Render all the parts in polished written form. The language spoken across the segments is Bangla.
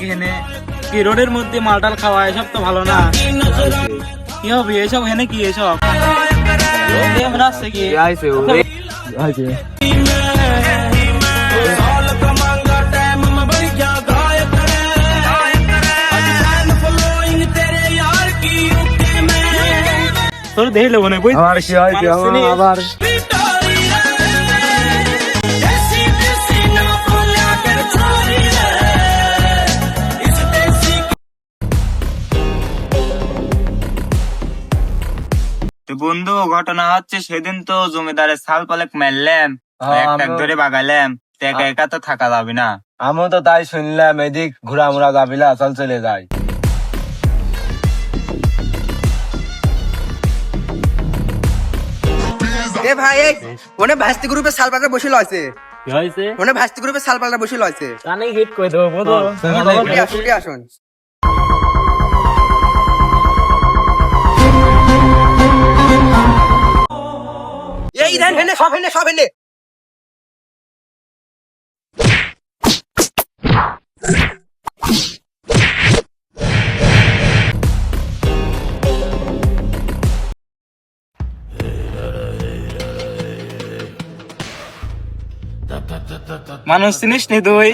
হেনে কি রোডের মধ্যে মালটাল খাওয়া এসব তো ভালো না। কি হবে এসব হেনে কি এসব আসছে কি তোর দেখলে মনে আবার বন্ধু ঘটনা হচ্ছে সেদিন তো জমিদারের সাল পালেক মারলাম ধরে বাগাইলাম একা একা তো থাকা যাবে না। আমিও তো তাই শুনলাম, এদিক ঘুরা মুড়া যাবিলা, চল চলে যাই। এ ভাই ওনে ভাস্তি গ্রুপে সালপালটা বসে লইছে। কি হইছে ওনে ভাস্তি গ্রুপে সালপালটা বসে লইছে। কানে হিট কই দেবো বলো উঠে আসুন। এই দেন হেনে সব হেনে মানুষ চিনিস নি তুই?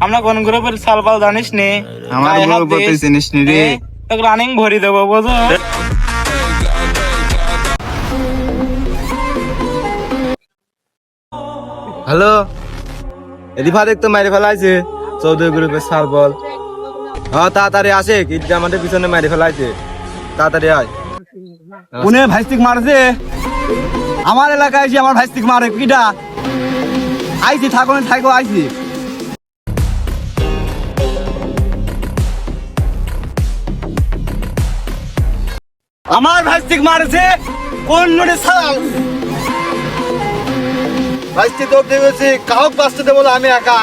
আমরা কোন গ্রুপের সালপাল জানিস নি? আমার গ্রুপ তুই চিনিস নি রে। তোকে রানিং ভরি দেবো বুঝো। হ্যালো, রিফা দেখ তো মারি ফেলাইছে চৌধুরী গ্রুপের সাল বল। হ্যাঁ তাড়াতাড়ি আসে, কিডটা আমাদের পিছনে মারি ফেলাইছে, তাড়াতাড়ি আয়। উনি ভাইস্তিক মারছে আমার এলাকায় এসে, আমার ভাইস্তিক মারে কিটা আইছি, থাকো আইছি। আমার ভাইস্তিক মারছে কোন নোটে সাল ভাইস্তি তোর দেখেছি, কাহক বাঁচতে দেবো না, আমি একা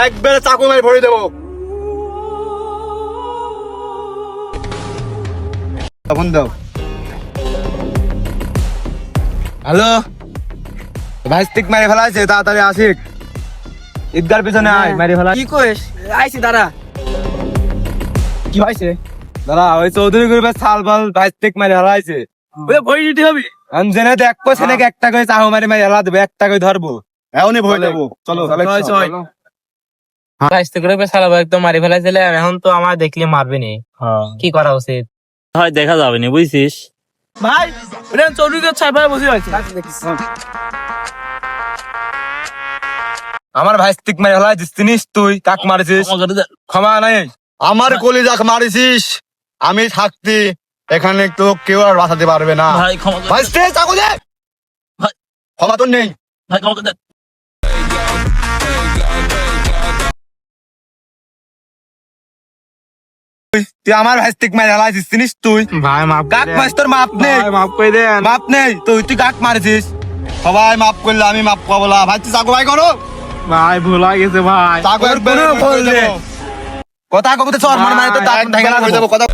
একবারে চাকু মারি ভরে দেবো। তখন দাও। হ্যালো, ভাইস্তিক মারি ফেলাইছে, তাড়াতাড়ি আসিক, ঈদগার পিছনে আয়, মারি ফেলা। কি কইস? আইছি দাঁড়া। কি হয়েছে? দাঁড়া, ওই চৌধুরী গ্রুপের সাল বল ভাইস্তিক মারি ফেলাইছে। ভয় দিতে হবে। আমি জেনে দেখবো ছেলেকে একটা করে চাহু মারি হেলা দেবো, একটা করে ধরবো। এখনই ভয় দেবো, চলো। ভাইস্তি গ্রুপের সালপাল একদম মারি ফেলাইছিলে, এখন তো আমার দেখলে মারবে নি, কি করা উচিত? হয় দেখা যাবে নি বুঝছিস ভাই ওটা চৌধুরীকে ছাড় বসে আছে। আমার ভাইস্তিক মারি ফেলাইছিস, চিনিস তুই কাক মারিছিস? ক্ষমা নাই। আমার কলিজাক মারিছিস, আমি থাকতি এখানে তো কেউ আর বাঁচাতে পারবে না। ভাই স্টেজ চাকু দে, ক্ষমা তো নেই। তুই আমার ভাইস্তিক মারি ফেলাইছিস, চিনিস তুই? ভাই মাফ কাক মারিস, তোর মাপ নেই, মাফ করে দেন। মাপ নেই। তুই কাক মারিছিস? সবাই মাফ করলে আমি মাফ পাবো না। ভাই তুই চাকু ভাই করো, ভাই ভুল হয়ে গেছে ভাই। চাকু একবার কথা কবতে চর মার মানে তো দাঁত ভেঙে করে দেবো। দেবো কথা।